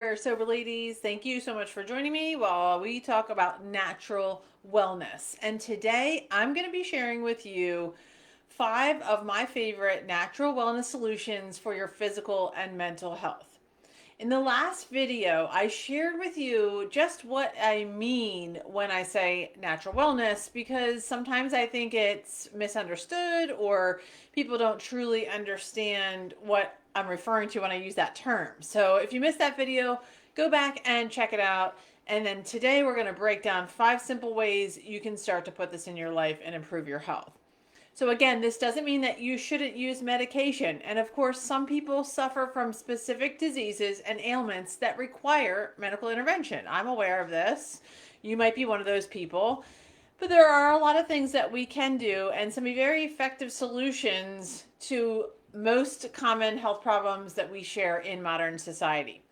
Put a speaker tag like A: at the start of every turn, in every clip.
A: Sober ladies, thank you so much for joining me while we talk about natural wellness. And today I'm going to be sharing with you 5 of my favorite natural wellness solutions for your physical and mental health. In the last video, I shared with you just what I mean when I say natural wellness because sometimes I think it's misunderstood or people don't truly understand what I'm referring to when I use that term. So if you missed that video, go back and check it out. And then today we're going to break down 5 simple ways you can start to put this in your life and improve your health. So again, this doesn't mean that you shouldn't use medication. And of course, some people suffer from specific diseases and ailments that require medical intervention. I'm aware of this. You might be one of those people. But there are a lot of things that we can do and some very effective solutions to most common health problems that we share in modern society.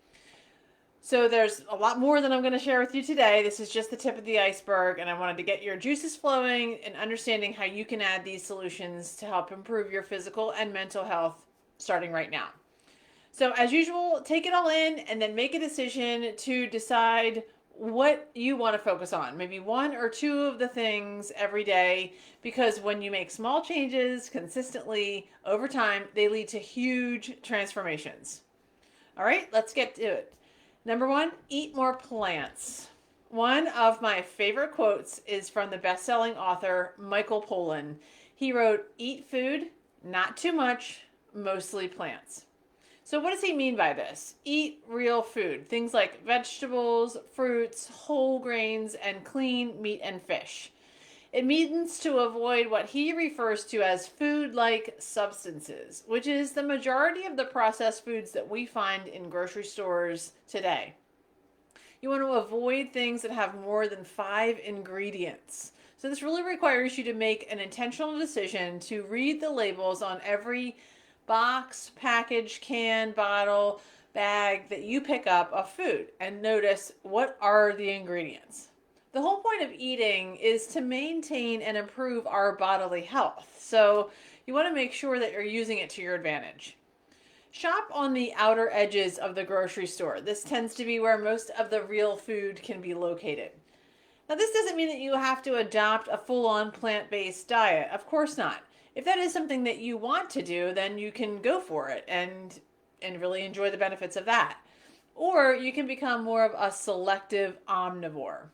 A: So there's a lot more than I'm going to share with you today. This is just the tip of the iceberg, and I wanted to get your juices flowing and understanding how you can add these solutions to help improve your physical and mental health starting right now. So as usual, take it all in and then make a decision to decide what you want to focus on. Maybe 1 or 2 of the things every day, because when you make small changes consistently over time, they lead to huge transformations. All right, let's get to it. Number 1, eat more plants. One of my favorite quotes is from the best-selling author Michael Pollan. He wrote, "Eat food, not too much, mostly plants." So what does he mean by this? Eat real food, things like vegetables, fruits, whole grains, and clean meat and fish. It means to avoid what he refers to as food-like substances, which is the majority of the processed foods that we find in grocery stores today. You want to avoid things that have more than 5 ingredients. So this really requires you to make an intentional decision to read the labels on every box, package, can, bottle, bag that you pick up of food and notice what are the ingredients. The whole point of eating is to maintain and improve our bodily health. So you want to make sure that you're using it to your advantage. Shop on the outer edges of the grocery store. This tends to be where most of the real food can be located. Now, this doesn't mean that you have to adopt a full-on plant-based diet. Of course not. If that is something that you want to do, then you can go for it and really enjoy the benefits of that. Or you can become more of a selective omnivore,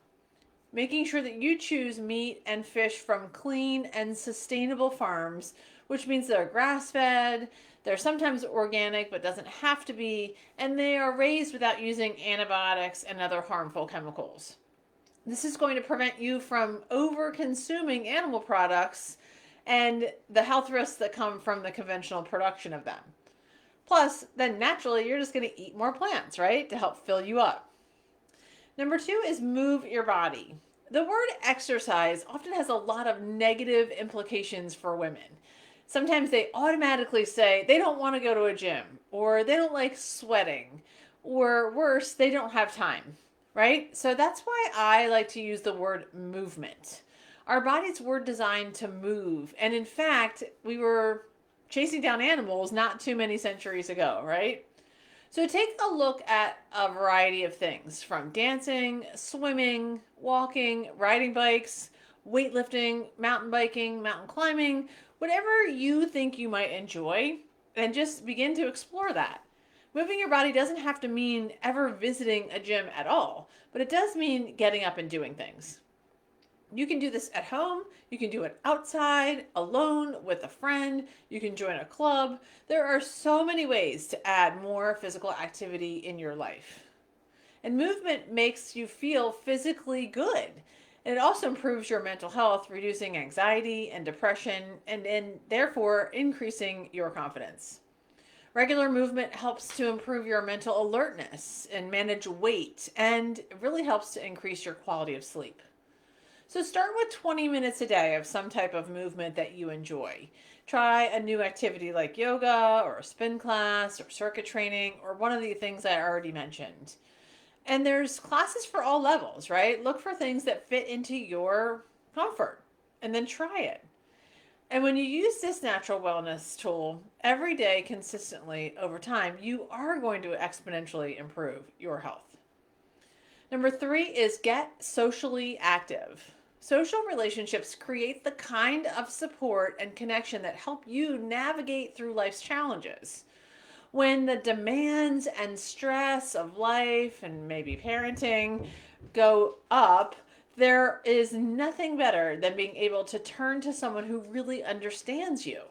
A: making sure that you choose meat and fish from clean and sustainable farms, which means they're grass-fed, they're sometimes organic but doesn't have to be, and they are raised without using antibiotics and other harmful chemicals. This is going to prevent you from over-consuming animal products and the health risks that come from the conventional production of them. Plus, then naturally, you're just going to eat more plants, right, to help fill you up. Number 2 is move your body. The word exercise often has a lot of negative implications for women. Sometimes they automatically say they don't want to go to a gym, or they don't like sweating, or worse, they don't have time, right? So that's why I like to use the word movement. Our bodies were designed to move, and in fact, we were chasing down animals not too many centuries ago, right? So take a look at a variety of things from dancing, swimming, walking, riding bikes, weightlifting, mountain biking, mountain climbing, whatever you think you might enjoy, and just begin to explore that. Moving your body doesn't have to mean ever visiting a gym at all, but it does mean getting up and doing things. You can do this at home, you can do it outside, alone, with a friend, you can join a club. There are so many ways to add more physical activity in your life. And movement makes you feel physically good. And it also improves your mental health, reducing anxiety and depression, and therefore increasing your confidence. Regular movement helps to improve your mental alertness and manage weight, and it really helps to increase your quality of sleep. So start with 20 minutes a day of some type of movement that you enjoy. Try a new activity like yoga or a spin class or circuit training or one of the things I already mentioned. And there's classes for all levels, right? Look for things that fit into your comfort and then try it. And when you use this natural wellness tool every day consistently over time, you are going to exponentially improve your health. Number three is get socially active. Social relationships create the kind of support and connection that help you navigate through life's challenges. When the demands and stress of life and maybe parenting go up, there is nothing better than being able to turn to someone who really understands you.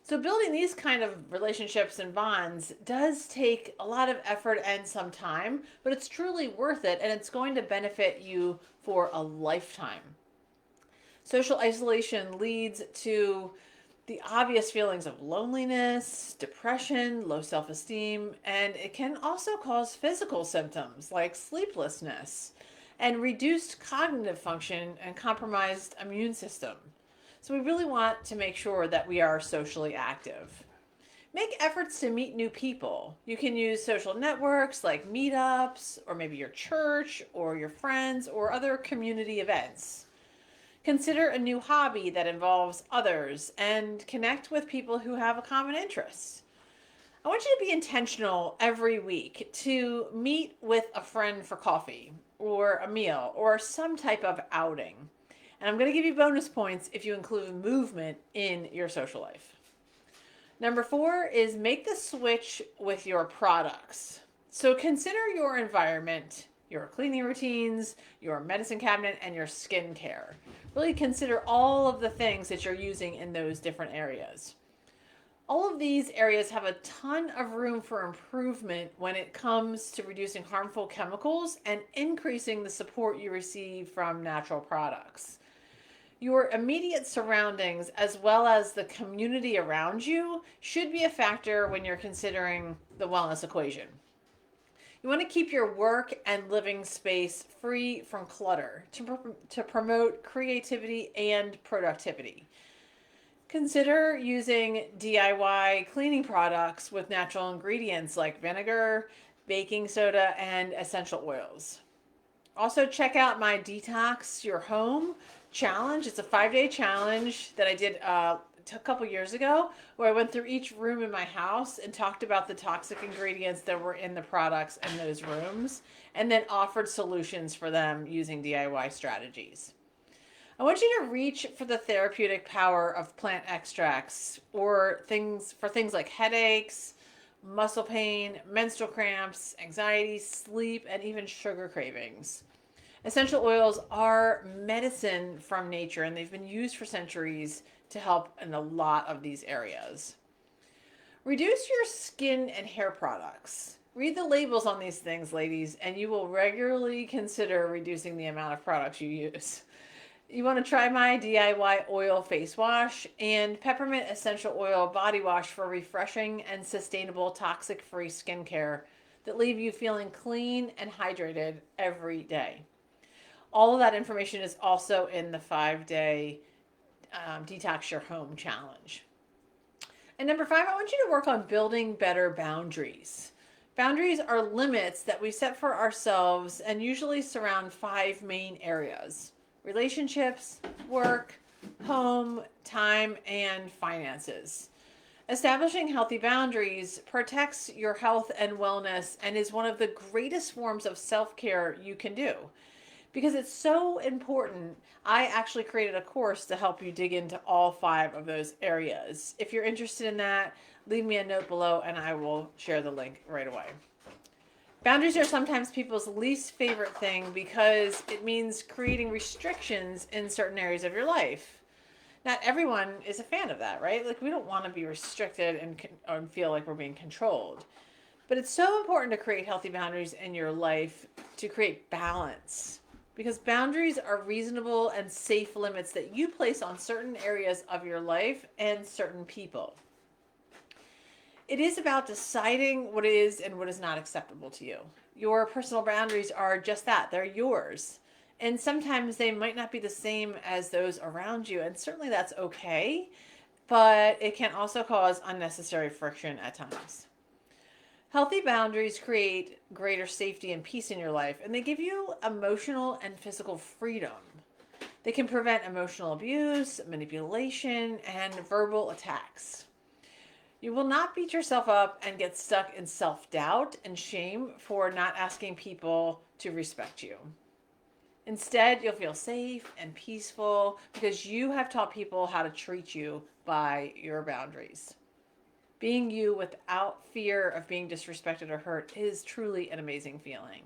A: So building these kind of relationships and bonds does take a lot of effort and some time, but it's truly worth it and it's going to benefit you for a lifetime. Social isolation leads to the obvious feelings of loneliness, depression, low self esteem, and it can also cause physical symptoms like sleeplessness and reduced cognitive function and compromised immune system. So, we really want to make sure that we are socially active. Make efforts to meet new people. You can use social networks like meetups, or maybe your church, or your friends, or other community events. Consider a new hobby that involves others and connect with people who have a common interest. I want you to be intentional every week to meet with a friend for coffee or a meal or some type of outing. And I'm going to give you bonus points if you include movement in your social life. Number four is make the switch with your products. So consider your environment, your cleaning routines, your medicine cabinet, and your skincare. Really consider all of the things that you're using in those different areas. All of these areas have a ton of room for improvement when it comes to reducing harmful chemicals and increasing the support you receive from natural products. Your immediate surroundings, as well as the community around you, should be a factor when you're considering the wellness equation. You want to keep your work and living space free from clutter to promote creativity and productivity. Consider using DIY cleaning products with natural ingredients like vinegar, baking soda, and essential oils. Also, check out my Detox Your Home challenge. It's a 5-day challenge that I did a couple years ago where I went through each room in my house and talked about the toxic ingredients that were in the products in those rooms and then offered solutions for them using DIY strategies. I want you to reach for the therapeutic power of plant extracts or things like headaches, muscle pain, menstrual cramps, anxiety, sleep, and even sugar cravings. Essential oils are medicine from nature and they've been used for centuries to help in a lot of these areas. Reduce your skin and hair products. Read the labels on these things, ladies, and you will regularly consider reducing the amount of products you use. You want to try my DIY oil face wash and peppermint essential oil body wash for refreshing and sustainable toxic-free skincare that leave you feeling clean and hydrated every day. All of that information is also in the 5-day Detox Your Home challenge. And number five, I want you to work on building better boundaries. Boundaries are limits that we set for ourselves and usually surround 5 main areas: relationships, work, home, time, and finances. Establishing healthy boundaries protects your health and wellness and is one of the greatest forms of self care you can do. Because it's so important, I actually created a course to help you dig into all 5 of those areas. If you're interested in that, leave me a note below and I will share the link right away. Boundaries are sometimes people's least favorite thing because it means creating restrictions in certain areas of your life. Not everyone is a fan of that, right? Like, we don't want to be restricted and feel like we're being controlled. But it's so important to create healthy boundaries in your life to create balance. Because boundaries are reasonable and safe limits that you place on certain areas of your life and certain people. It is about deciding what is and what is not acceptable to you. Your personal boundaries are just that, they're yours. And sometimes they might not be the same as those around you, and certainly that's okay, but it can also cause unnecessary friction at times. Healthy boundaries create greater safety and peace in your life, and they give you emotional and physical freedom. They can prevent emotional abuse, manipulation, and verbal attacks. You will not beat yourself up and get stuck in self doubt and shame for not asking people to respect you. Instead, you'll feel safe and peaceful because you have taught people how to treat you by your boundaries. Being you without fear of being disrespected or hurt is truly an amazing feeling.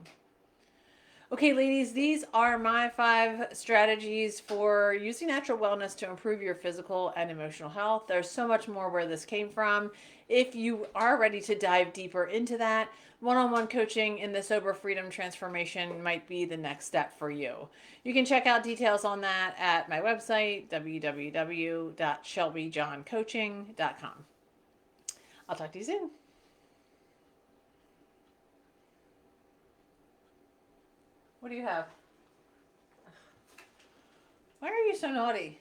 A: Okay, ladies, these are my 5 strategies for using natural wellness to improve your physical and emotional health. There's so much more where this came from. If you are ready to dive deeper into that, one-on-one coaching in the Sober Freedom Transformation might be the next step for you. You can check out details on that at my website, www.shelbyjohncoaching.com. I'll talk to you soon. What do you have? Why are you so naughty?